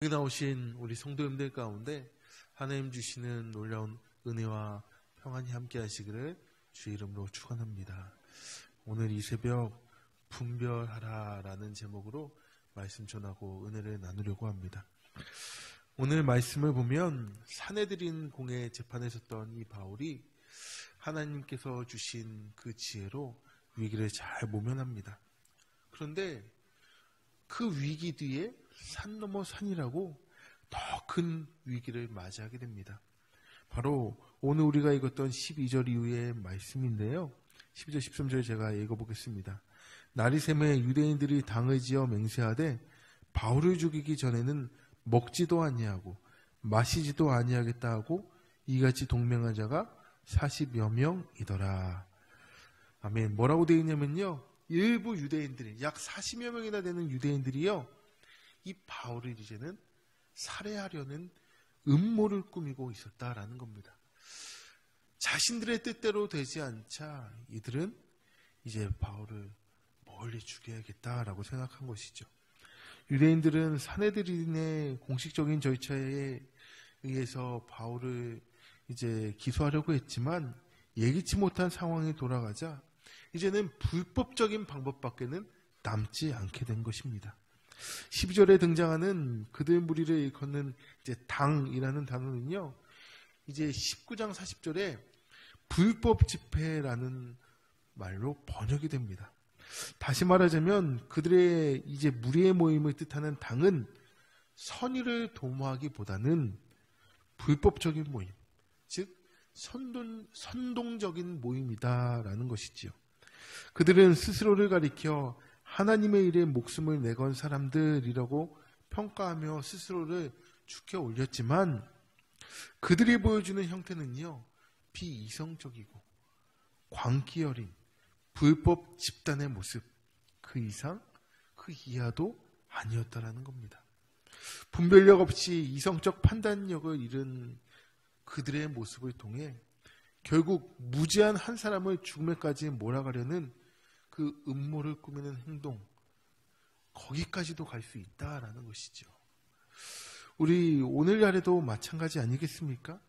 여기 나오신 우리 성도님들 가운데 하나님 주시는 놀라운 은혜와 평안이 함께 하시기를 주의 이름으로 축원합니다. 오늘 이 새벽 분별하라 라는 제목으로 말씀 전하고 은혜를 나누려고 합니다. 오늘 말씀을 보면 사내들인 공회 재판에 섰던 이 바울이 하나님께서 주신 그 지혜로 위기를 잘 모면합니다. 그런데 그 위기 뒤에 산 넘어 산이라고 더 큰 위기를 맞이하게 됩니다. 바로 오늘 우리가 읽었던 12절 이후의 말씀인데요. 12절 13절 제가 읽어보겠습니다. 날이 새매 유대인들이 당을 지어 맹세하되 바울을 죽이기 전에는 먹지도 아니하고 마시지도 아니하겠다 하고 이같이 동맹한 자가 40여 명이더라. 아멘. 뭐라고 되어 있냐면요, 일부 유대인들이, 약 40여 명이나 되는 유대인들이요, 이 바울을 이제는 살해하려는 음모를 꾸미고 있었다라는 겁니다. 자신들의 뜻대로 되지 않자 이들은 이제 바울을 멀리 죽여야겠다라고 생각한 것이죠. 유대인들은 사내들인의 공식적인 절차에 의해서 바울을 이제 기소하려고 했지만 예기치 못한 상황이 돌아가자 이제는 불법적인 방법밖에는 남지 않게 된 것입니다. 12절에 등장하는 그들 무리를 일컫는 이제 당이라는 단어는요, 이제 19장 40절에 불법 집회라는 말로 번역이 됩니다. 다시 말하자면 그들의 이제 무리의 모임을 뜻하는 당은 선의를 도모하기보다는 불법적인 모임, 즉 선동적인 모임이다라는 것이지요. 그들은 스스로를 가리켜 하나님의 일에 목숨을 내건 사람들이라고 평가하며 스스로를 축혀 올렸지만 그들이 보여주는 형태는요, 비이성적이고 광기 어린 불법 집단의 모습, 그 이상 그 이하도 아니었다라는 겁니다. 분별력 없이 이성적 판단력을 잃은 그들의 모습을 통해 결국 무지한 한 사람을 죽음에까지 몰아가려는 그 음모를 꾸미는 행동, 거기까지도 갈 수 있다라는 것이죠. 우리 오늘날에도 마찬가지 아니겠습니까?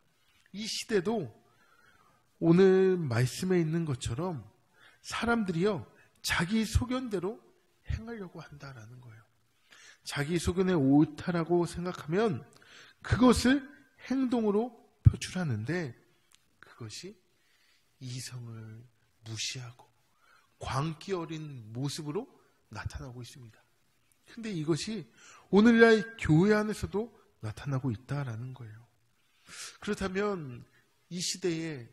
이 시대도 오늘 말씀에 있는 것처럼 사람들이요, 자기 소견대로 행하려고 한다라는 거예요. 자기 소견에 옳다라고 생각하면 그것을 행동으로 표출하는데 그것이 이성을 무시하고 광기 어린 모습으로 나타나고 있습니다. 근데 이것이 오늘날 교회 안에서도 나타나고 있다라는 거예요. 그렇다면 이 시대에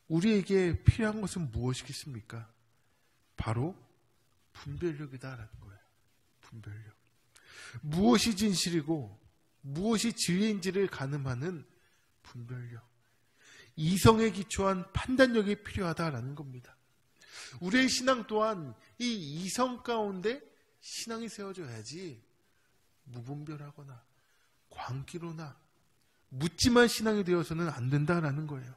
우리에게 필요한 것은 무엇이겠습니까? 바로 분별력이다라는 거예요. 분별력. 무엇이 진실이고 무엇이 진리인지를 가늠하는 분별력. 이성에 기초한 판단력이 필요하다라는 겁니다. 우리의 신앙 또한 이 이성 가운데 신앙이 세워져야지 무분별하거나 광기로나 묻지만 신앙이 되어서는 안 된다라는 거예요.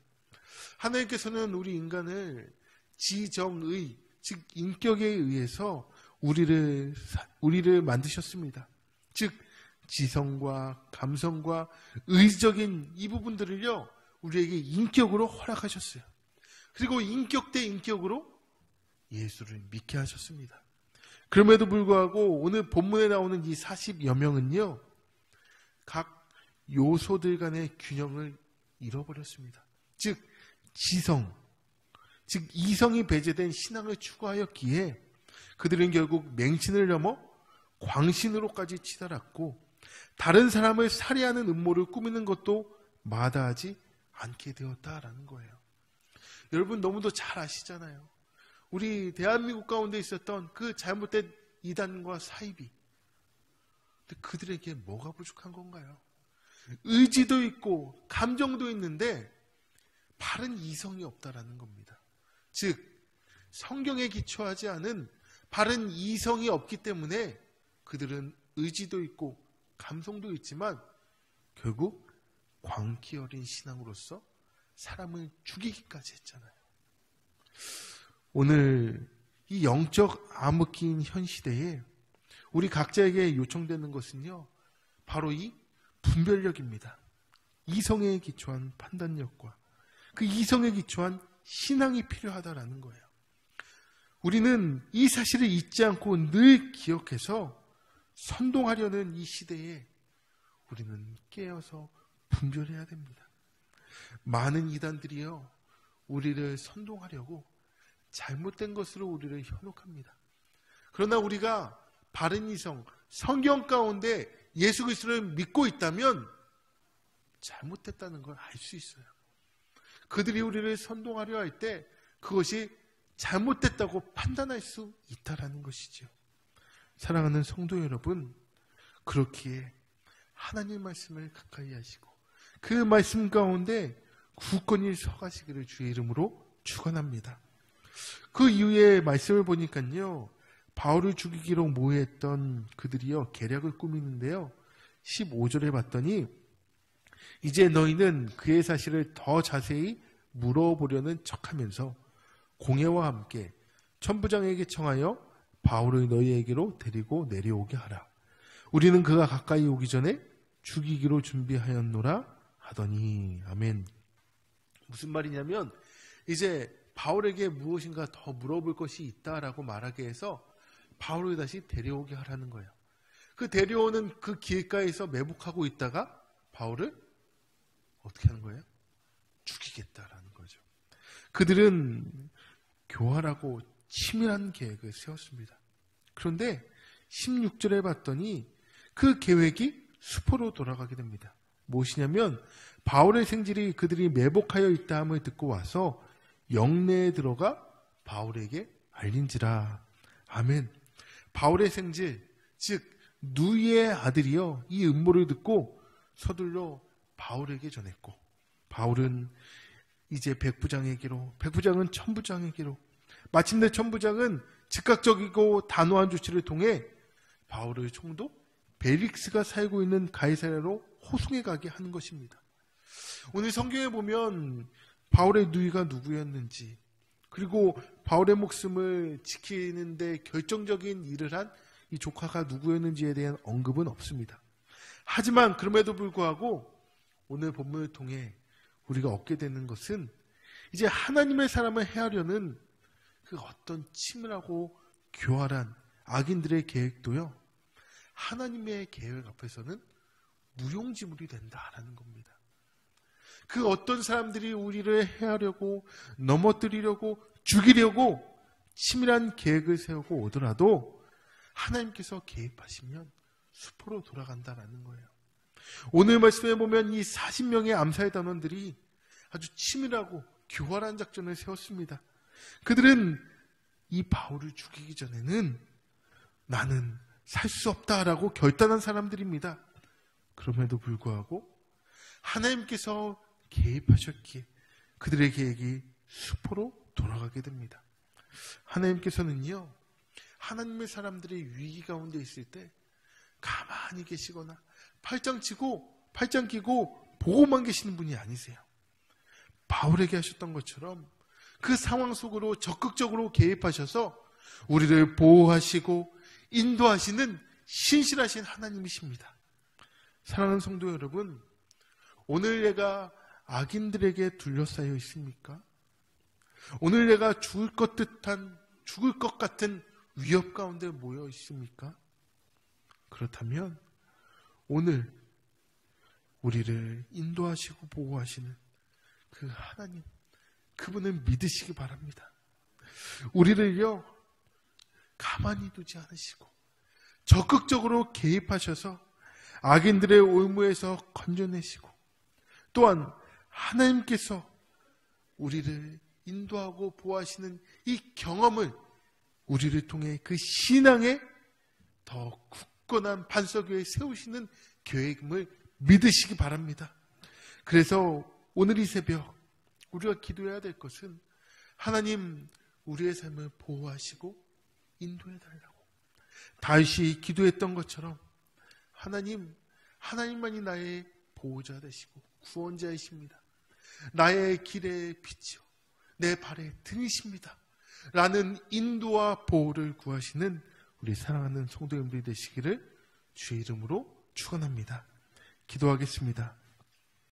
하나님께서는 우리 인간을 지정의, 즉 인격에 의해서 우리를 만드셨습니다. 즉 지성과 감성과 의적인 이 부분들을요, 우리에게 인격으로 허락하셨어요. 그리고 인격 대 인격으로 예수를 믿게 하셨습니다. 그럼에도 불구하고 오늘 본문에 나오는 이 40여 명은요, 각 요소들 간의 균형을 잃어버렸습니다. 즉 지성, 즉 이성이 배제된 신앙을 추구하였기에 그들은 결국 맹신을 넘어 광신으로까지 치달았고 다른 사람을 살해하는 음모를 꾸미는 것도 마다하지 않게 되었다라는 거예요. 여러분 너무도 잘 아시잖아요. 우리 대한민국 가운데 있었던 그 잘못된 이단과 사이비. 근데 그들에게 뭐가 부족한 건가요? 의지도 있고 감정도 있는데 바른 이성이 없다라는 겁니다. 즉 성경에 기초하지 않은 바른 이성이 없기 때문에 그들은 의지도 있고 감성도 있지만 결국 광기 어린 신앙으로서 사람을 죽이기까지 했잖아요. 오늘 이 영적 암흑기인 현 시대에 우리 각자에게 요청되는 것은요, 바로 이 분별력입니다. 이성에 기초한 판단력과 그 이성에 기초한 신앙이 필요하다라는 거예요. 우리는 이 사실을 잊지 않고 늘 기억해서 선동하려는 이 시대에 우리는 깨어서 분별해야 됩니다. 많은 이단들이요, 우리를 선동하려고 잘못된 것으로 우리를 현혹합니다. 그러나 우리가 바른 이성, 성경 가운데 예수 그리스도를 믿고 있다면 잘못됐다는 걸 알 수 있어요. 그들이 우리를 선동하려 할 때 그것이 잘못됐다고 판단할 수 있다라는 것이죠. 사랑하는 성도 여러분, 그렇기에 하나님 말씀을 가까이 하시고 그 말씀 가운데 굳건히 서가시기를 주의 이름으로 축원합니다. 그 이후에 말씀을 보니까요, 바울을 죽이기로 모의했던 그들이요, 계략을 꾸미는데요, 15절에 봤더니 이제 너희는 그의 사실을 더 자세히 물어보려는 척하면서 공회와 함께 천부장에게 청하여 바울을 너희에게로 데리고 내려오게 하라. 우리는 그가 가까이 오기 전에 죽이기로 준비하였노라 하더니. 아멘. 무슨 말이냐면 이제 바울에게 무엇인가 더 물어볼 것이 있다라고 말하게 해서 바울을 다시 데려오게 하라는 거예요. 그 데려오는 그 길가에서 매복하고 있다가 바울을 어떻게 하는 거예요? 죽이겠다라는 거죠. 그들은 교활하고 치밀한 계획을 세웠습니다. 그런데 16절에 봤더니 그 계획이 수포로 돌아가게 됩니다. 무엇이냐면 바울의 생질이 그들이 매복하여 있다함을 듣고 와서 영내에 들어가 바울에게 알린지라. 아멘. 바울의 생질, 즉 누이의 아들이요, 이 음모를 듣고 서둘러 바울에게 전했고, 바울은 이제 백부장에게로, 백부장은 천부장에게로, 마침내 천부장은 즉각적이고 단호한 조치를 통해 바울의 총독 벨릭스가 살고 있는 가이사랴로 호송해 가게 하는 것입니다. 오늘 성경에 보면 바울의 누이가 누구였는지, 그리고 바울의 목숨을 지키는데 결정적인 일을 한 이 조카가 누구였는지에 대한 언급은 없습니다. 하지만 그럼에도 불구하고 오늘 본문을 통해 우리가 얻게 되는 것은 이제 하나님의 사람을 해하려는 그 어떤 치밀하고 교활한 악인들의 계획도요, 하나님의 계획 앞에서는 무용지물이 된다라는 겁니다. 그 어떤 사람들이 우리를 해하려고, 넘어뜨리려고, 죽이려고 치밀한 계획을 세우고 오더라도 하나님께서 개입하시면 수포로 돌아간다라는 거예요. 오늘 말씀에 보면 이 40명의 암살 단원들이 아주 치밀하고 교활한 작전을 세웠습니다. 그들은 이 바울을 죽이기 전에는 나는 살 수 없다라고 결단한 사람들입니다. 그럼에도 불구하고 하나님께서 개입하셨기에 그들의 계획이 수포로 돌아가게 됩니다. 하나님께서는요, 하나님의 사람들이 위기 가운데 있을 때 가만히 계시거나 팔짱 끼고 보고만 계시는 분이 아니세요. 바울에게 하셨던 것처럼 그 상황 속으로 적극적으로 개입하셔서 우리를 보호하시고 인도하시는 신실하신 하나님이십니다. 사랑하는 성도 여러분, 오늘 내가 악인들에게 둘러싸여 있습니까? 오늘 내가 죽을 것 같은 위협 가운데 모여 있습니까? 그렇다면 오늘 우리를 인도하시고 보호하시는 그 하나님, 그분을 믿으시기 바랍니다. 우리를요, 가만히 두지 않으시고 적극적으로 개입하셔서 악인들의 올무에서 건져내시고, 또한 하나님께서 우리를 인도하고 보호하시는 이 경험을 우리를 통해 그 신앙에 더 굳건한 반석 위에 세우시는 계획을 믿으시기 바랍니다. 그래서 오늘 이 새벽 우리가 기도해야 될 것은 하나님, 우리의 삶을 보호하시고 인도해달라고. 다윗이 기도했던 것처럼 하나님만이 나의 보호자 되시고 구원자이십니다. 나의 길의 빛이요 내 발의 등이십니다 라는 인도와 보호를 구하시는 우리 사랑하는 성도님들이 되시기를 주의 이름으로 축원합니다. 기도하겠습니다.